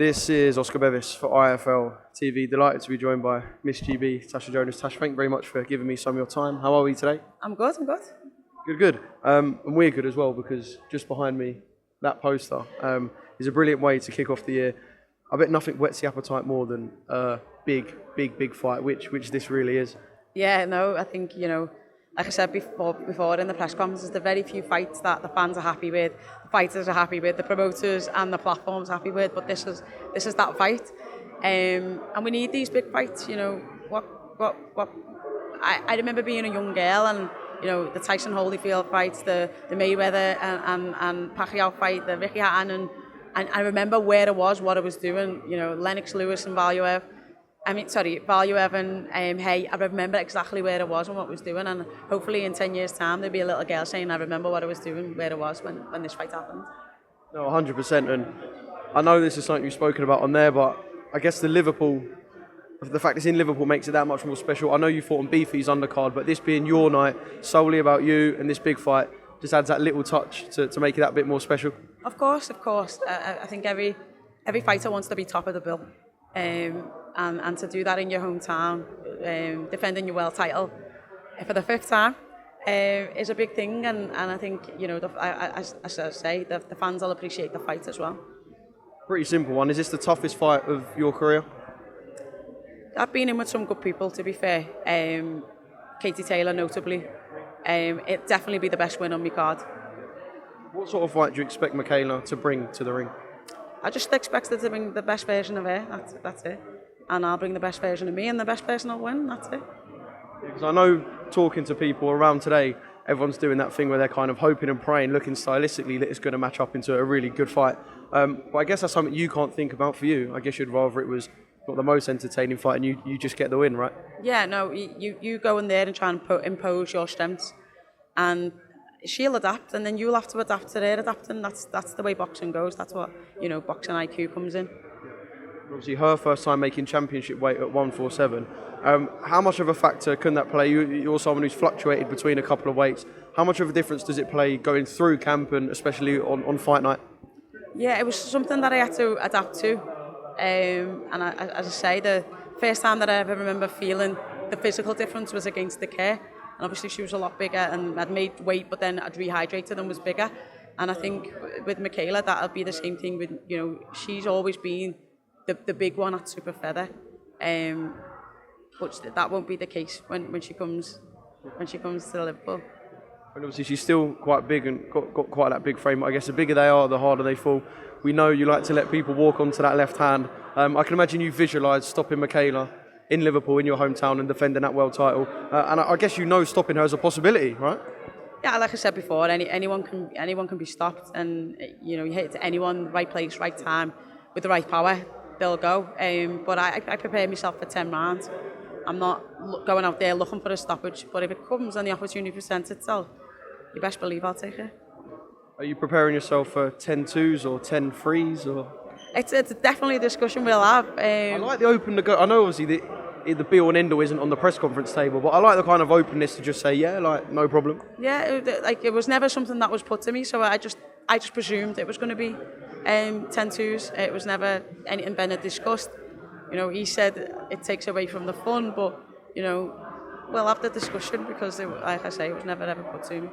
This is Oscar Bevis for IFL TV. Delighted to be joined by Miss GB, NATASHA Jonas. Tash, thank you very much for giving me some of your time. How are we today? I'm good. Good. And we're good as well, because just behind me, that poster is a brilliant way to kick off the year. I bet nothing whets the appetite more than a big fight, which this really is. Yeah, no, I think, like I said before in the press conference, there's the very few fights that the fans are happy with, the fighters are happy with, the promoters and the platforms are happy with, but this is that fight. And we need these big fights, I remember being a young girl and, the Tyson Holyfield fights, the Mayweather and Pacquiao fight, the Ricky Hatton, and I remember where I was, what I was doing, Lennox Lewis and Valuev and Hey, I remember exactly where I was and what I was doing, and hopefully in 10 years' time there'll be a little girl saying, I remember what I was doing, where I was when this fight happened. No, 100%, and I know this is something you've spoken about on there, but I guess the fact it's in Liverpool makes it that much more special. I know you fought on Beefy's undercard, but this being your night, solely about you and this big fight, just adds that little touch to make it that bit more special. Of course. I think every fighter wants to be top of the bill. And to do that in your hometown, defending your world title for the 5th time is a big thing, and I think, as I say, the fans will appreciate the fight as well. Pretty simple one. Is this the toughest fight of your career? I've been in with some good people, to be fair. Katie Taylor, notably. It'd definitely be the best win on my card. What sort of fight do you expect MIKAELA to bring to the ring? I just expect her to bring the best version of her, that's it. And I'll bring the best version of me, and the best person will win, that's it. Because I know, talking to people around today, everyone's doing that thing where they're kind of hoping and praying, looking stylistically that it's going to match up into a really good fight. But I guess that's something you can't think about for you. I guess you'd rather it was not the most entertaining fight and you just get the win, right? Yeah, no, you go in there and try and impose your strengths, and she'll adapt, and then you'll have to adapt to her adapting. That's the way boxing goes. That's what, boxing IQ comes in. Obviously, her first time making championship weight at 147. How much of a factor can that play? You're someone who's fluctuated between a couple of weights. How much of a difference does it play going through camp and especially on fight night? Yeah, it was something that I had to adapt to. And as I say, the first time that I ever remember feeling the physical difference was against the Kerr. And obviously she was a lot bigger and I'd made weight, but then I'd rehydrated and was bigger. And I think with MIKAELA, that'll be the same thing with, she's always been the big one at super feather. But that won't be the case when she comes to Liverpool. And obviously she's still quite big and got quite that big frame. I guess the bigger they are, the harder they fall. We know you like to let people walk onto that left hand. I can imagine you visualise stopping MIKAELA in Liverpool, in your hometown, and defending that world title. And I guess stopping her is a possibility, right? Yeah, like I said before, anyone can be stopped, and you hit anyone, right place, right time, with the right power, they'll go. But I prepare myself for 10 rounds. I'm not going out there looking for a stoppage, but if it comes and the opportunity presents itself, you best believe I'll take it. Are you preparing yourself for 10-2s or 10-3s? Or? It's definitely a discussion we'll have. I like the open to go. I know obviously the be all and end all isn't on the press conference table, but I like the kind of openness to just say, no problem. Yeah, it was never something that was put to me, so I just presumed it was going to be 10-2s. It was never anything Bennett discussed. He said it takes away from the fun, but we'll have the discussion because, like I say, it was never ever put to me.